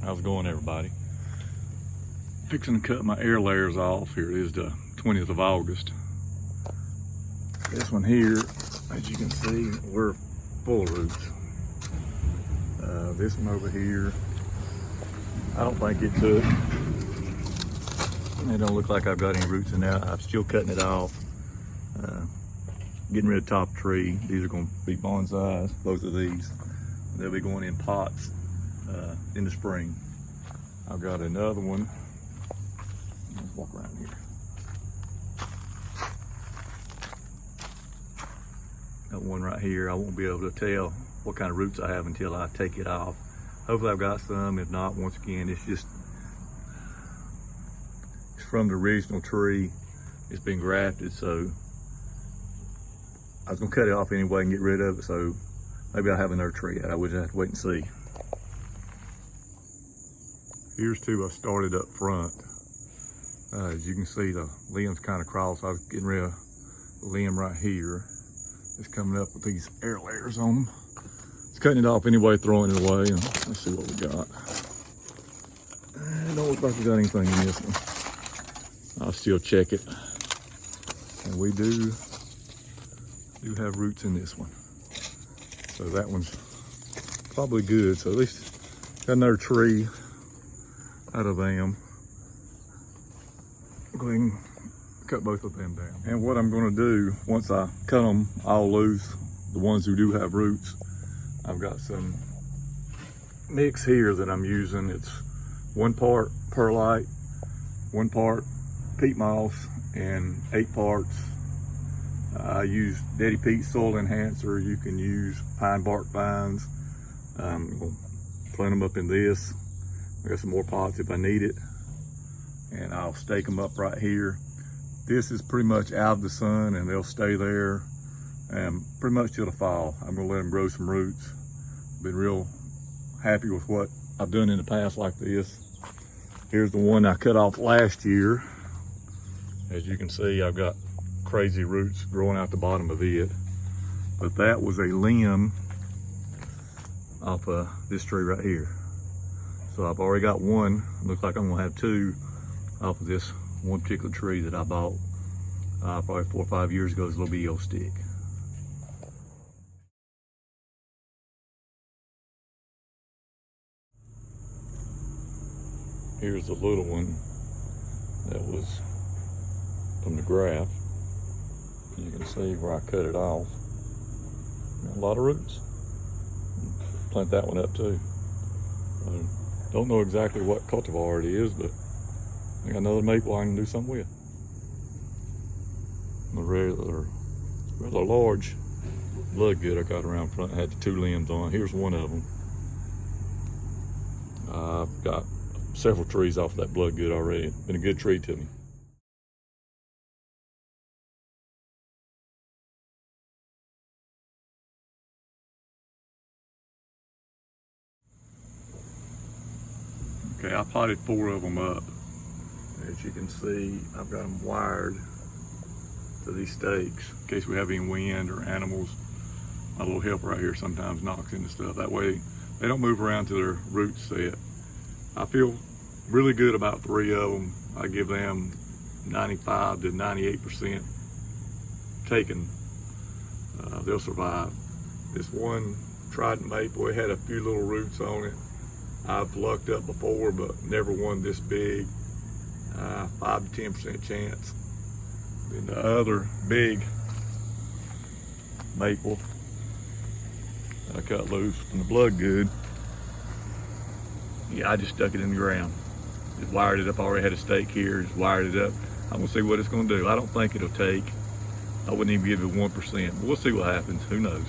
How's it going, everybody? Fixing to cut my air layers off. Here it is, the 20th of August. This one here, as you can see, we're full of roots. This one over here, I don't think it took. It don't look like I've got any roots in there. I'm still cutting it off. Getting rid of the top tree. These are going to be bonsais, both of these. They'll be going in pots in the spring. I've got another one. Let's walk around here. Got one right here. I won't be able to tell what kind of roots I have until I take it off. Hopefully I've got some. If not, once again, it's from the original tree. It's been grafted, so I was gonna cut it off anyway and get rid of it, so maybe I'll have another tree out. I would have to wait and see. Here's two I started up front. As you can see, the limbs kind of cross. I was getting rid of the limb right here. It's coming up with these air layers on them. It's cutting it off anyway, throwing it away, and let's see what we got. It don't look like we got anything in this one. I'll still check it. And we do have roots in this one. So that one's probably good. So at least got another tree out of them. Go ahead and cut both of them down. And what I'm gonna do, once I cut them all loose, the ones who do have roots, I've got some mix here that I'm using. It's 1 part perlite, 1 part peat moss, and 8 parts. I use Daddy Pete soil enhancer. You can use pine bark vines. We'll plant them up in this. I got some more pots if I need it. And I'll stake them up right here. This is pretty much out of the sun, and they'll stay there pretty much till the fall. I'm gonna let them grow some roots. Been real happy with what I've done in the past like this. Here's the one I cut off last year. As you can see, I've got crazy roots growing out the bottom of it. But that was a limb off of this tree right here. So I've already got one. Looks like I'm gonna have 2 off of this one particular tree that I bought probably 4 or 5 years ago. It's a little bitty old stick. Here's the little one that was from the graft. You can see where I cut it off. Got a lot of roots. Plant that one up too. Don't know exactly what cultivar it is, but I got another maple I can do something with. A rather large bloodgood I got around front. I had the 2 limbs on. Here's one of them. I've got several trees off of that bloodgood already. It's been a good tree to me. Okay, I potted 4 of them up. As you can see, I've got them wired to these stakes in case we have any wind or animals. My little helper right here sometimes knocks into stuff. That way they don't move around till their roots set. I feel really good about 3 of them. I give them 95 to 98% taken. They'll survive. This one trident maple, it had a few little roots on it. I've lucked up before, but never one this big. 5 to 10% chance. Then the other big maple that I cut loose from the bloodgood, yeah, I just stuck it in the ground. Just wired it up. I already had a stake here, just wired it up. I'm gonna see what it's gonna do. I don't think it'll take. I wouldn't even give it 1%, but we'll see what happens. Who knows?